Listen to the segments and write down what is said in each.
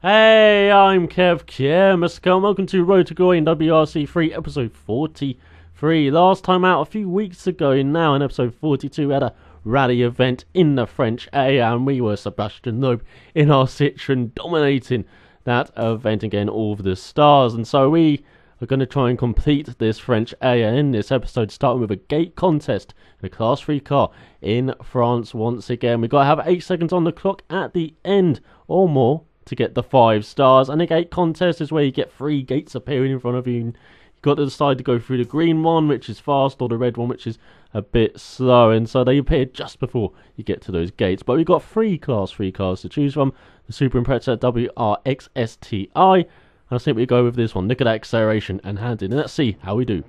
Hey, I'm Kev Moscow, and welcome to Road to Glory in WRC 3 episode 43. Last time out a few weeks ago now in episode 42 we had a rally event in the French area and we were Sebastian Loeb in our Citroen dominating that event and getting all of the stars. And so we are going to try and complete this French area in this episode, starting with a gate contest in a Class 3 car in France once again. We've got to have 8 seconds on the clock at the end or more to get the 5 stars, and a gate contest is where you get 3 gates appearing in front of you. You've got to decide to go through the green one, which is fast, or the red one, which is a bit slow, and so they appear just before you get to those gates. But we've got 3 Class 3 cars to choose from: the Super Impreza WRX STI, and I think we go with this one. Look at that acceleration and handling, and let's see how we do.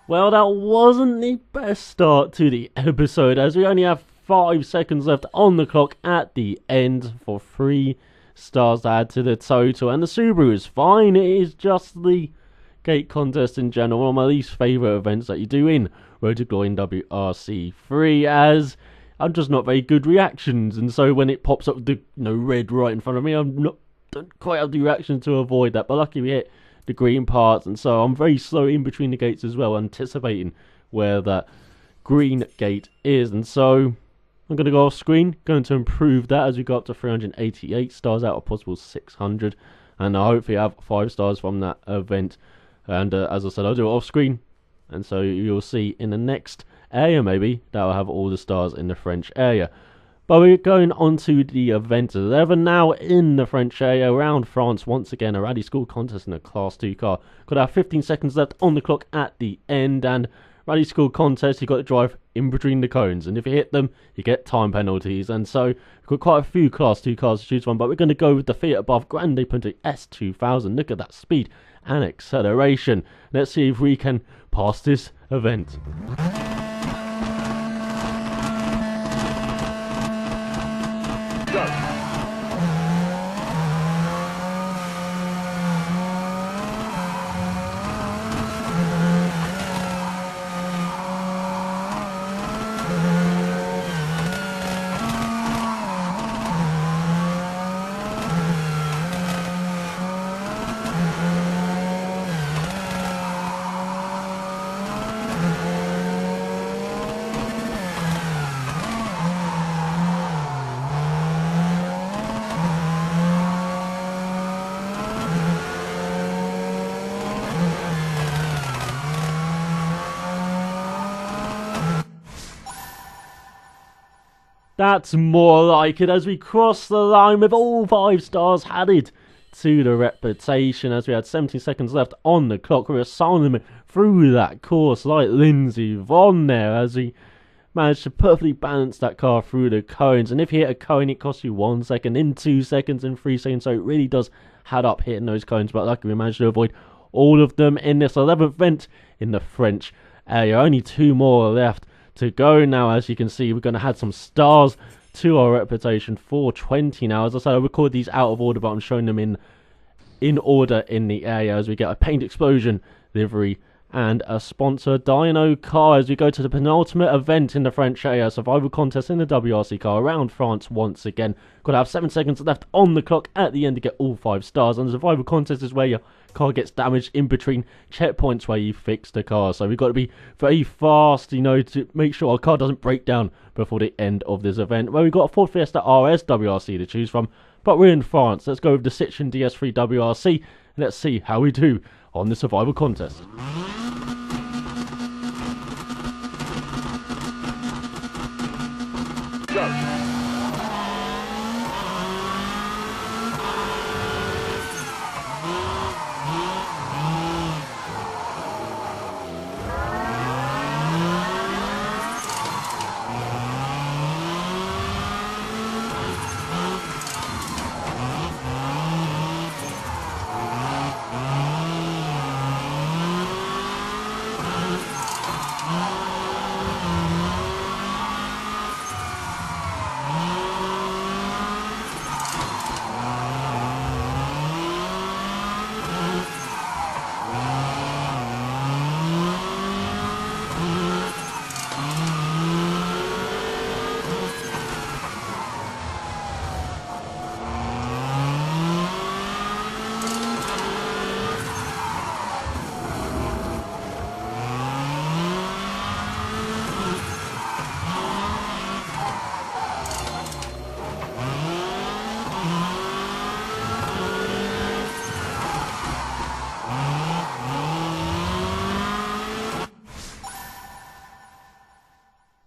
Well, that wasn't the best start to the episode, as we only have 5 seconds left on the clock at the end for 3 stars to add to the total. And the Subaru is fine. It is just the gate contest in general, one of my least favourite events that you do in Road to Glory in WRC 3, as I'm just not very good reactions. And so when it pops up the red right in front of me, don't quite have the reaction to avoid that. But luckily we hit the green parts, and so I'm very slow in between the gates as well, anticipating where that green gate is. And so I'm going to go off screen, going to improve that as we go up to 388 stars out of possible 600, and I hopefully have 5 stars from that event. And as I said, I'll do it off screen, and so you'll see in the next area maybe that I'll have all the stars in the French area. But we're going on to the event 11 now in the French area around France. Once again, a rally school contest in a Class 2 car. Got our 15 seconds left on the clock at the end. And rally school contest, you've got to drive in between the cones. And if you hit them, you get time penalties. And so we've got quite a few Class 2 cars to choose from. But we're going to go with the Fiat above Grande Punto S2000. Look at that speed and acceleration. Let's see if we can pass this event. Go. That's more like it as we cross the line with all 5 stars added to the reputation, as we had 17 seconds left on the clock. We were sailing through that course like Lindsay Vonn there as he managed to perfectly balance that car through the cones. And if you hit a cone, it costs you 1 second, in 2 seconds, in 3 seconds. So it really does add up hitting those cones. But luckily we managed to avoid all of them in this 11th event in the French area. Only 2 more left to go now. As you can see, we're going to add some stars to our reputation. 420 now. As I said, I record these out of order, but I'm showing them in order in the area as we get a paint explosion livery and a sponsor, Dyno Car, as we go to the penultimate event in the French AA survival contest in the WRC car around France once again. Got to have 7 seconds left on the clock at the end to get all 5 stars, and the survival contest is where your car gets damaged in between checkpoints where you fix the car. So we've got to be very fast, to make sure our car doesn't break down before the end of this event, where we've got a Ford Fiesta RS WRC to choose from. But we're in France. Let's go with the Citroen DS3 WRC, and let's see how we do on the survival contest. Go.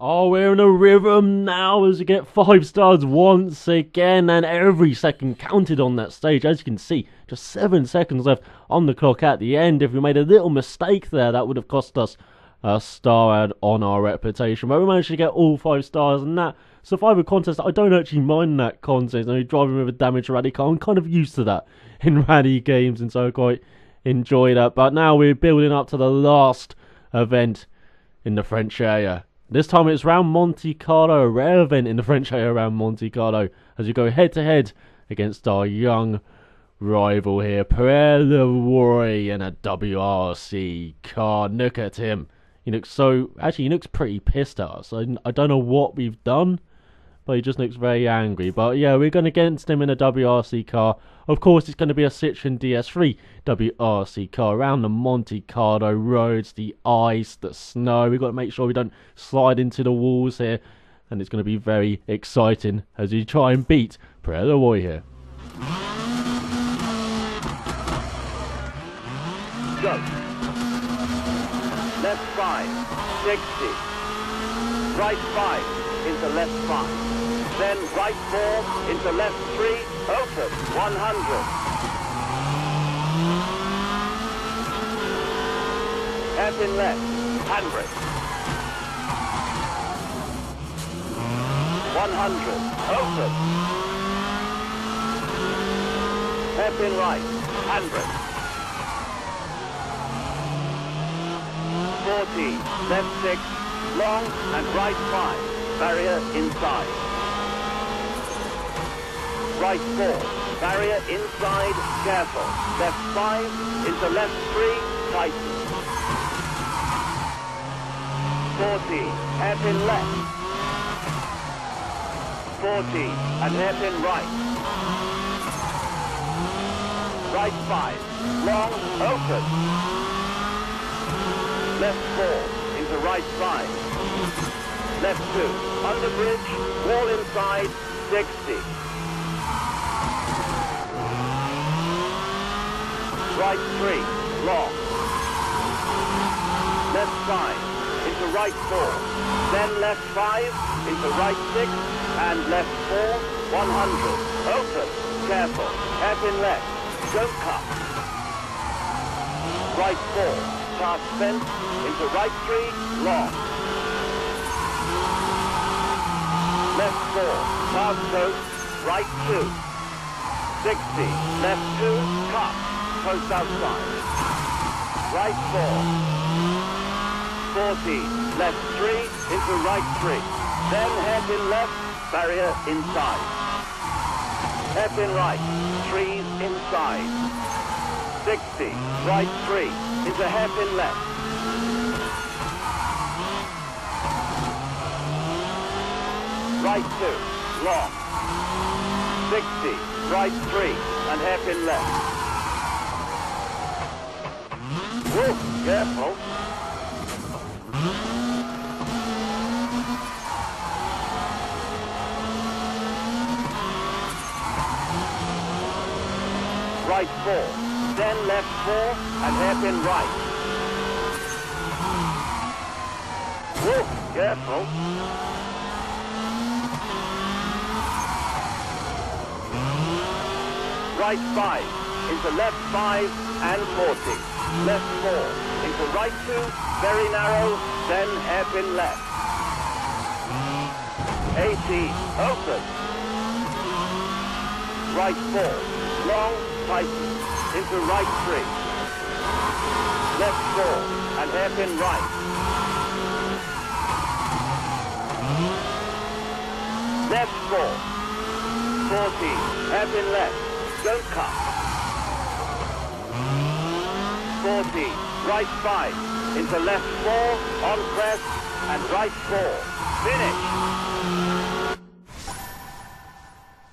Oh, we're in a rhythm now as we get 5 stars once again, and every second counted on that stage. As you can see, just 7 seconds left on the clock at the end. If we made a little mistake there, that would have cost us a star ad on our reputation. But we managed to get all 5 stars, and that survival contest, I don't actually mind that contest. Driving with a damaged rally car, I'm kind of used to that in rally games, and so I quite enjoy that. But now we're building up to the last event in the French area. This time it's round Monte Carlo, a rare event in the French area around Monte Carlo, as we go head to head against our young rival here, Pierre Leroy, in a WRC car. Look at him. He looks pretty pissed at us. I don't know what we've done, but he just looks very angry. But yeah, we're going against him in a WRC car. Of course, it's going to be a Citroen DS3 WRC car around the Monte Carlo roads, the ice, the snow. We've got to make sure we don't slide into the walls here. And it's going to be very exciting as we try and beat Pierre Leroy here. Go. Left 5, 60. Right 5 into left 5. Then right 4 into left 3, open, 100. Hairpin left, handbrake. 100, open. Hairpin right, handbrake. 40, left 6, long and right 5, barrier inside. Right 4, barrier inside, careful. Left 5 into left 3, tighten. 40, hairpin left. 40, and hairpin right. Right 5, long, open. Left 4 into right 5. Left 2, under bridge, wall inside, 60. Right 3, long. Left 5, into right 4. Then left 5, into right 6, and left 4, 100. Open, careful, hairpin left, don't cut. Right 4, past fence, into right 3, long. Left 4, past post, right 2. 60, left 2, cut. Post outside. Right 4. 40. Left 3 into right 3. Then hairpin left, barrier inside. Hairpin right, trees inside. 60. Right 3 into hairpin left. right 2, long. 60, right 3, and hairpin left. Whoa, careful. Right 4, then left 4, and hairpin right. Whoa, careful. Right 5, into left 5 and 40. Left 4, into right 2, very narrow, then hairpin left. 80, open. Right 4, long, tighten, into right 3. Left 4, and hairpin right. Left 4, 40, hairpin left, don't cut. 40, right 5, into left 4, on press, and right 4. Finish.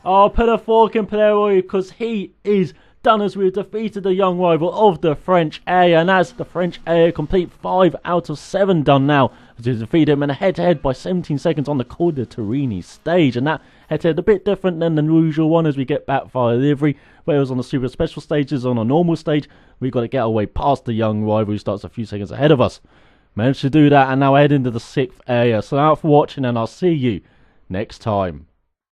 Oh, put a fork in Pierre Leroy because he is done as we've defeated the young rival of the French area, and as the French area complete 5 out of 7 done now as we defeat him in a head-to-head by 17 seconds on the Col De Turini stage. And that head-to-head a bit different than the usual one as we get back via livery, whereas on the super special stages on a normal stage we've got to get our way past the young rival who starts a few seconds ahead of us. Managed to do that, and now head into the 6th area. So out for watching, and I'll see you next time.